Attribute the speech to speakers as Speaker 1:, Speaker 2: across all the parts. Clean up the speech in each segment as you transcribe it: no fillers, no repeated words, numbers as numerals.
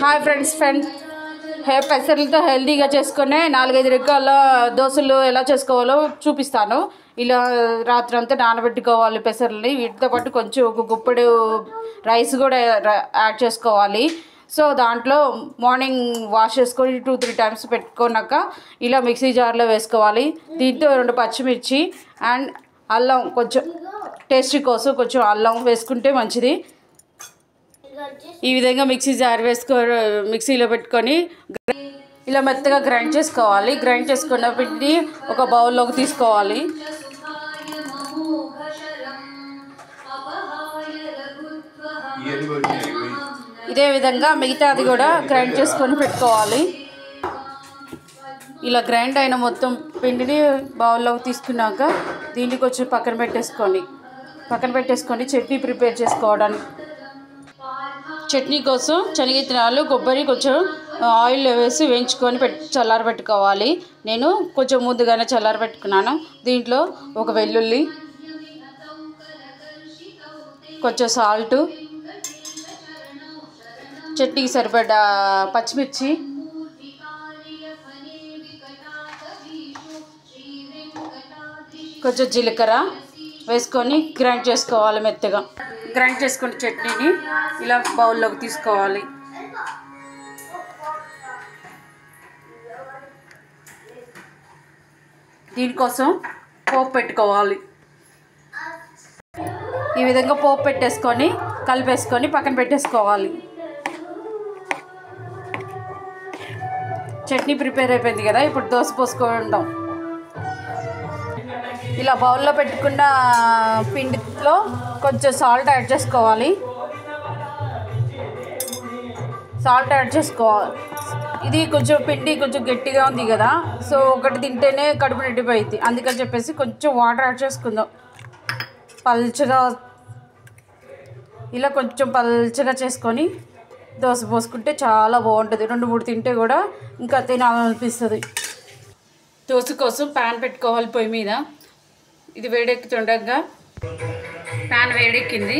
Speaker 1: Hi friends పెసర్లతో హెల్తీగా చేసుకునే 4-5 రకాల దోశలు ఎలా చేసుకోవాలో చూపిస్తాను. ఇలా రాత్రి అంతా నానబెట్టుకోవాలి పెసర్లని. వీటితో పాటు కొంచెం ఒక గుప్పెడు రైస్ కూడా యాడ్ చేసుకోవాలి. సో దాంట్లో మార్నింగ్ వాష్ చేసుకొని 2-3 టైమ్స్ పెట్టుకున్నాక ఇలా మిక్సీ జార్లో వేసుకోవాలి. దీంతో 2 పచ్చిమిర్చి అండ్ అల్లం, కొంచెం టేస్టీ కోసం కొంచెం అల్లం వేసుకుంటే మంచిది. ఈ విధంగా మిక్సీలో పెట్టుకొని ఇలా మెత్తగా గ్రైండ్ చేసుకోవాలి. గ్రైండ్ చేసుకున్న పిండిని ఒక బౌల్లోకి తీసుకోవాలి. ఇదే విధంగా మిగతాది కూడా గ్రైండ్ చేసుకొని పెట్టుకోవాలి. ఇలా గ్రైండ్ అయిన మొత్తం పిండిని బౌల్లోకి తీసుకున్నాక దీన్ని కొంచెం పక్కన పెట్టేసుకొని చట్నీ ప్రిపేర్ చేసుకోవడానికి. చట్నీ కోసం శనగిత్తనాలు, కొబ్బరి కొంచెం ఆయిల్లో వేసి వేయించుకొని చల్లారబెట్టుకోవాలి. నేను కొంచెం ముందుగానే చల్లారబెట్టుకున్నాను. దీంట్లో ఒక వెల్లుల్లి, కొంచెం సాల్టు, చట్నీకి సరిపడా పచ్చిమిర్చి, కొంచెం జీలకర్ర వేసుకొని గ్రైండ్ చేసుకోవాలి. మెత్తగా గ్రైండ్ చేసుకున్న చట్నీని ఇలా బౌల్లోకి తీసుకోవాలి. దీనికోసం పోపు పెట్టుకోవాలి. ఈ విధంగా పోపు పెట్టేసుకొని కలిపేసుకొని పక్కన పెట్టేసుకోవాలి. చట్నీ ప్రిపేర్ అయిపోయింది కదా, ఇప్పుడు దోశ పోసుకుందాం. ఇలా బౌల్లో పెట్టుకున్న పిండిలో కొంచెం సాల్ట్ యాడ్ చేసుకోవాలి. ఇది కొంచెం పిండి కొంచెం గట్టిగా ఉంది కదా, సో ఒకటి తింటేనే కడుపు నిండిపోయింది. అందుకని చెప్పేసి కొంచెం వాటర్ యాడ్ చేసుకుందాం. ఇలా కొంచెం పల్చగా చేసుకొని దోశ పోసుకుంటే చాలా బాగుంటుంది. 2-3 తింటే కూడా ఇంకా తినాలనిపిస్తుంది. దోశ కోసం ప్యాన్ పెట్టుకోవాలి పొయ్యి మీద. ఇది వేడెక్కుతుండగా ప్యాన్ వేడెక్కింది.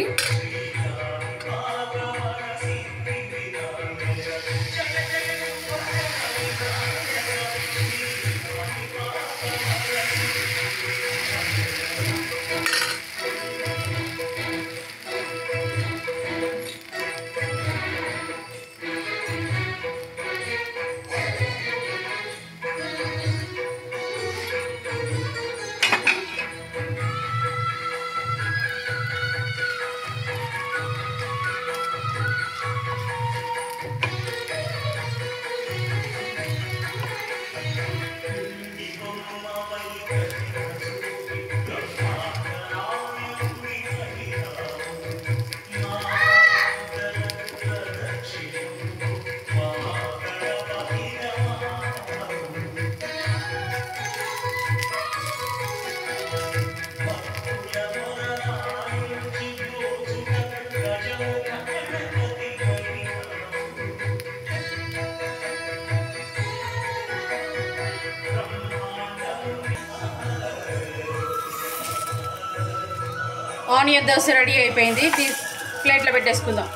Speaker 1: ఆనియన్ దోశ రెడీ అయిపోయింది. ప్లేట్లో పెట్టేసుకుందాం.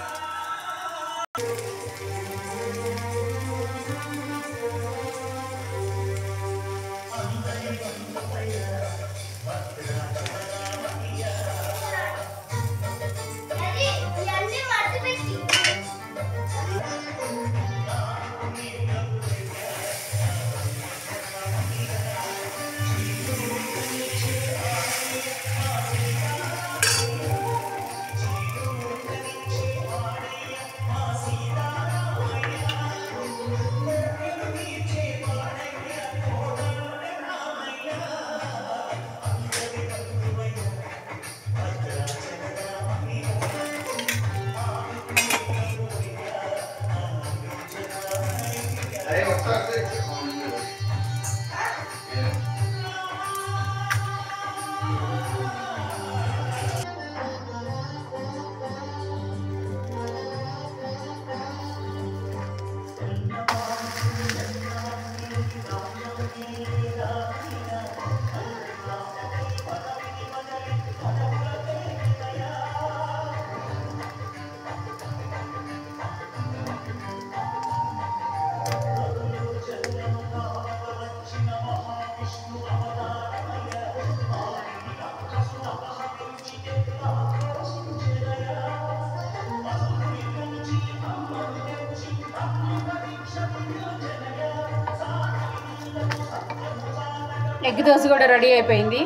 Speaker 1: ఎగ్ దోశ కూడా రెడీ అయిపోయింది.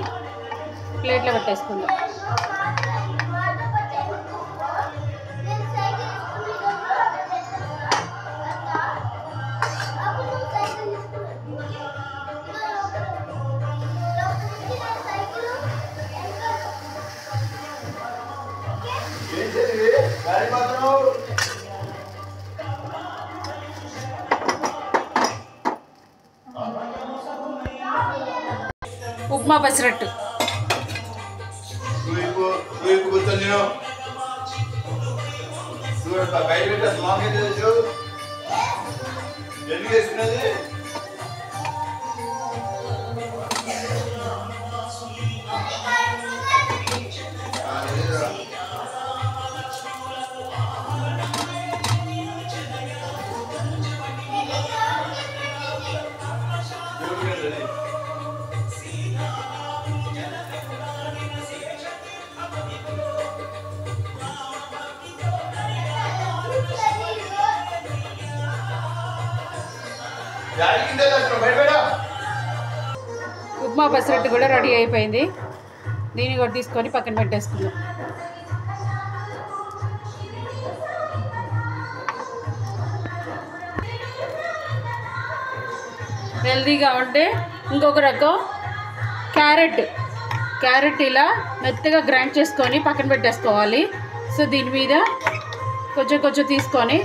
Speaker 1: ప్లేట్లో పెట్టేసుకుందాం. ఉప్మా పెసరట్టు ఉప్మా పెసరట్టు కూడా రెడీ అయిపోయింది. దీన్ని కూడా తీసుకొని పక్కన పెట్టేసుకుందాం. హెల్తీగా ఉంటే ఇంకొక రకం క్యారెట్ ఇలా మెత్తగా గ్రైండ్ చేసుకొని పక్కన పెట్టేసుకోవాలి. సో దీని మీద కొంచెం తీసుకొని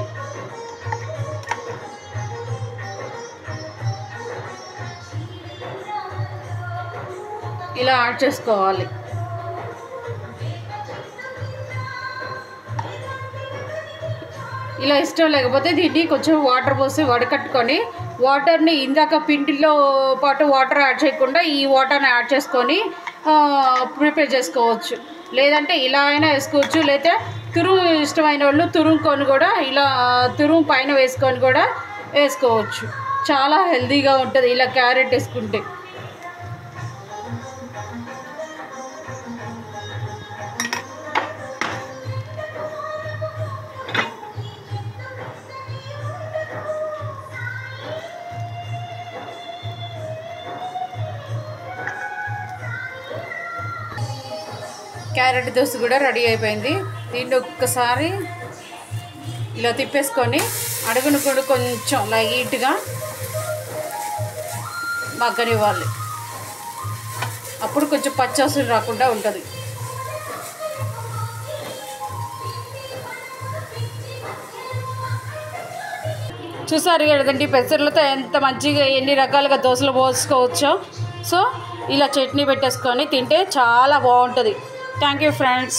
Speaker 1: ఇలా యాడ్ చేసుకోవాలి. ఇలా ఇష్టం లేకపోతే దీన్ని కొంచెం వాటర్ పోసి వడకట్టుకొని వాటర్ని ఇందాక పిండిలో పాటు వాటర్ యాడ్ చేయకుండా ఈ వాటర్ని యాడ్ చేసుకొని ప్రిపేర్ చేసుకోవచ్చు. లేదంటే ఇలా అయినా వేసుకోవచ్చు. లేదా తురుము ఇష్టమైన వాళ్ళు తురుముకొని కూడా ఇలా తురుము పైన వేసుకొని కూడా వేసుకోవచ్చు. చాలా హెల్తీగా ఉంటుంది ఇలా క్యారెట్ వేసుకుంటే. క్యారెట్ దోశ కూడా రెడీ అయిపోయింది. దీన్ని ఒక్కసారి ఇలా తిప్పేసుకొని అడుగును కూడా కొంచెం లైట్గా మగ్గనివ్వాలి. అప్పుడు కొంచెం పచ్చసలు రాకుండా ఉంటుంది. చూసారు కదండి పెసర్లతో ఎంత మంచిగా ఎన్ని రకాలుగా దోశలు పోసుకోవచ్చో. సో ఇలా చట్నీ పెట్టేసుకొని తింటే చాలా బాగుంటుంది. Thank you friends.